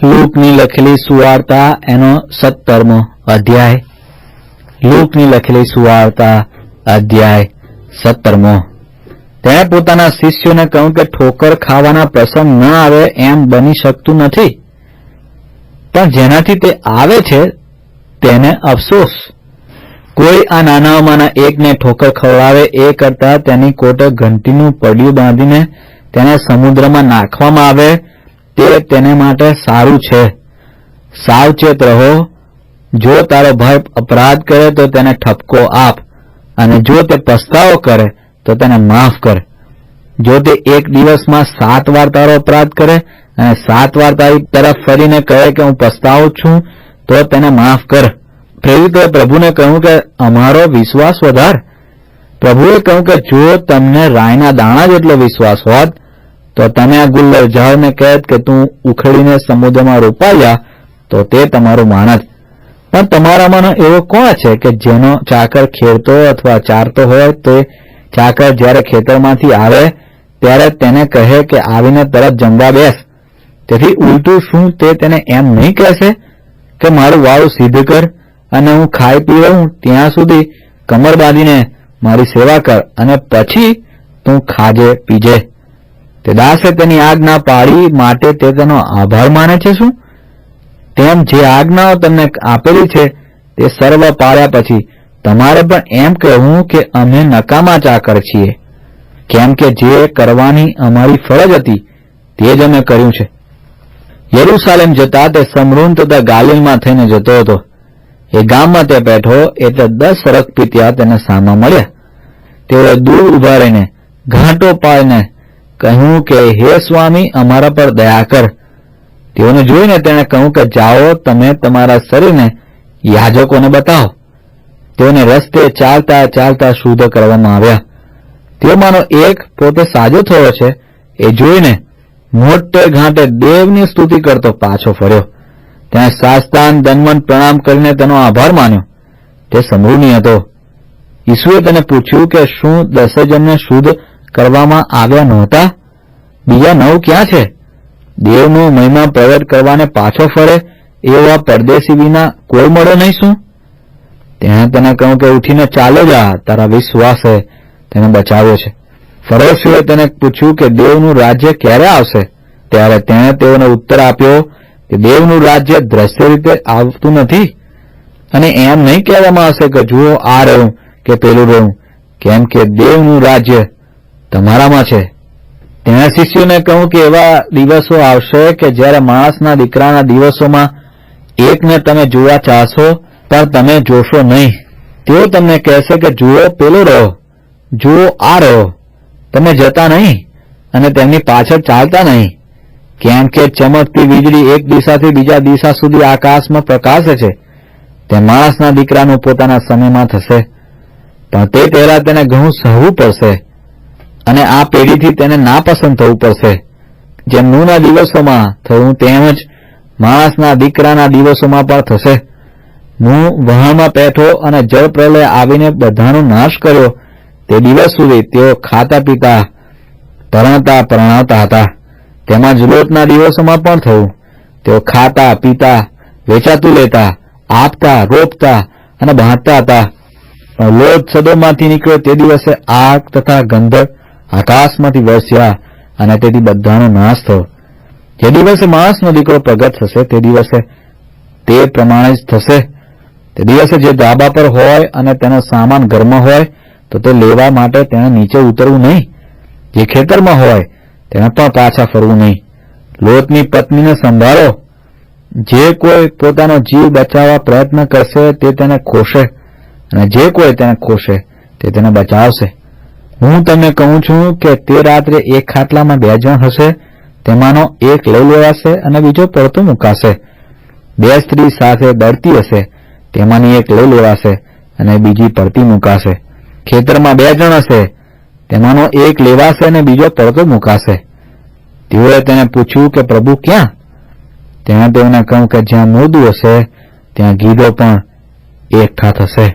લૂકની લખેલી સુવાર્તા એનો 17મો અધ્યાય. લૂકની લખેલી સુવાર્તા અધ્યાય 17મો. તેણે પોતાના શિષ્યોને કહ્યું કે ઠોકર ખાવાના પ્રસંગ ન આવે એમ બની શકતું નથી, પણ જેનાથી તે આવે છે તેને અફસોસ. કોઈ આ નાનાઓમાંના એકને ઠોકર ખવડાવે એ કરતા તેની કોટે ઘંટીનું પડ્યું બાંધીને તેને સમુદ્રમાં નાખવામાં આવે તે તેને માટે સારું છે. સાવચેત રહો. જો તારો ભાઈ અપરાધ કરે તો તેને ઠપકો આપ, અને જો તે પસ્તાવો કરે તો તેને માફ કર. જો તે એક દિવસમાં 7 વાર તારો અપરાધ કરે અને 7 વાર તારી તરફ ફરીને કહે કે હું પસ્તાવું છું, તો તેને માફ કર. પ્રેરિતોએ પ્રભુને કહ્યું કે અમારો વિશ્વાસ વધાર. પ્રભુએ કહ્યું કે જો તમને રાઈના દાણા જેટલો વિશ્વાસ હોત તો તમે આ ગુલ્લર ઝાડને કહેત કે તું ઉખેડીને સમુદ્રમાં રોપાઈ જા, તો તે તમારું માનત. પણ તમારામાંનો એવો કોણ છે કે જેનો ચાકર ખેડતો અથવા ચારતો હોય તે ચાકર જ્યારે ખેતરમાંથી આવે ત્યારે તેને કહે કે આવીને તરત જમવા બેસ? તેથી ઉલટું શું તે તેને એમ નહીં કહેશે કે મારું વાળું સિદ્ધ કર અને હું ખાઈ પી રહું ત્યાં સુધી કમર બાંધીને મારી સેવા કર, અને પછી તું ખાજે પીજે? તે દાસે તેની આજ્ઞા પાડી માટે તે તેનો આભાર માને છે શું? તેમ જે આજ્ઞાઓ તમને આપેલી છે તે સર્વ પાળ્યા પછી તમારે પણ એમ કહેવું કે અમે નકામા ચાકર છીએ, કેમ કે જે કરવાની અમારી ફરજ હતી તે જ અમે કર્યું છે. યરૂશાલેમ જતા તે સમરૂન તથા ગાલિલમાં થઈને જતો હતો. એ ગામમાં તે બેઠો એટલે 10 રખપીતિયા તેને સામા મળ્યા. તેઓએ દૂર ઉભા રહીને ઘાંટો પાડીને કહ્યું કે હે સ્વામી, અમારા પર દયા કર. તેઓને જોઈને તેણે કહ્યું કે જાઓ, તમે તમારા શરીરને યાજકોને બતાવો. તેઓને રસ્તે ચાલતા ચાલતા શુદ્ધ કરવામાં આવ્યા. તેઓમાંનો એક પોતે સાજો થયો છે એ જોઈને મોટે ઘાંટે દેવની સ્તુતિ કરતો પાછો ફર્યો. તેણે સાષ્ટાંગ દંડવત પ્રણામ કરીને તેનો આભાર માન્યો. તે સમરૂની હતો. ઈસુએ તેને પૂછ્યું કે શું 10 જણને શુદ્ધ કરવામાં આવ્યા નહોતા? બીજા 9 ક્યાં છે? દેવનો મહિમા પ્રગટ કરવાને પાછો ફરે એવા પરદેશી વિના કોઈ મળો નહીં શું? તેણે તેને કહ્યું કે ઉઠીને ચાલો જા, તારા વિશ્વાસે તેને બચાવ્યો છે. ફરોશીઓએ તેને પૂછ્યું કે દેવનું રાજ્ય ક્યારે આવશે? ત્યારે તેણે તેઓને ઉત્તર આપ્યો કે દેવનું રાજ્ય દ્રશ્ય રીતે આવતું નથી, અને એમ નહીં કહેવામાં આવશે કે જુઓ આ રહ્યું કે પેલું રહ્યું, કેમ કે દેવનું રાજ્ય તમારામાં છે. તેણે શિષ્યોને કહ્યું કે એવા દિવસો આવશે કે જ્યારે માણસના દીકરાના દિવસોમાં એકને તમે જોવા ચાહશો પણ તમે જોશો નહીં. તેઓ તમને કહેશે કે જુઓ પેલો રહ્યો, જુઓ આ રહ્યો. તમે જતા નહીં અને તેમની પાછળ ચાલતા નહીં. કેમ કે ચમકતી વીજળી એક દિશાથી બીજા દિશા સુધી આકાશમાં પ્રકાશે છે, તે માણસના દીકરાનું પોતાના સમયમાં થશે. પણ તે પહેલા તેને ઘણું સહવું પડશે અને આ પેઢીથી તેને નાપસંદ થવું પડશે. જેમ નૂહના દિવસોમાં થયું તેમ જ માણસના દીકરાના દિવસોમાં પણ થશે. નૂહ વહાણમાં બેઠો અને જળ પ્રલય આવીને બધાનો નાશ કર્યો તે દિવસ સુધી તેઓ ખાતા પીતા પરણતા પરણાવતા હતા. તેમાં જ લોટના દિવસોમાં પણ થયું. તેઓ ખાતા પીતા, વેચાતું લેતા, આપતા, રોપતા અને બાંધતા હતા. પણ લોટ સદોમમાંથી નીકળ્યો તે દિવસે આગ તથા ગંધક આકાશમાંથી વરસ્યા અને તેથી બધાનો નાશ થયો. જે દિવસે માણસનો દીકરો પ્રગટ થશે તે દિવસે તે પ્રમાણે જ થશે. તે દિવસે જે ધાબા પર હોય અને તેનો સામાન ઘરમાં હોય તો તે લેવા માટે તેણે નીચે ઉતરવું નહીં. જે ખેતરમાં હોય તેને પણ પાછા ફરવું નહીં. લોટની પત્નીને સંભાળો. જે કોઈ પોતાનો જીવ બચાવવા પ્રયત્ન કરશે તે તેને ખોશે, અને જે કોઈ તેને ખોશે તે તેને બચાવશે. હું તમને કહું છું કે તે રાત્રે એક ખાટલામાં 2 જણ હશે, તેમાંનો એક લઈ લેવાશે અને બીજો પડતો મુકાશે. 2 સ્ત્રી સાથે દળતી હશે, તેમાંની એક લઈ લેવાશે અને બીજી પડતી મુકાશે. ખેતરમાં 2 જણ હશે, તેમાંનો એક લેવાશે અને બીજો પડતો મુકાશે. તેઓએ તેને પૂછ્યું કે પ્રભુ ક્યાં? તેણે તેઓને કહ્યું કે જ્યાં મોદું હશે ત્યાં ગીધો પણ એકઠા થશે.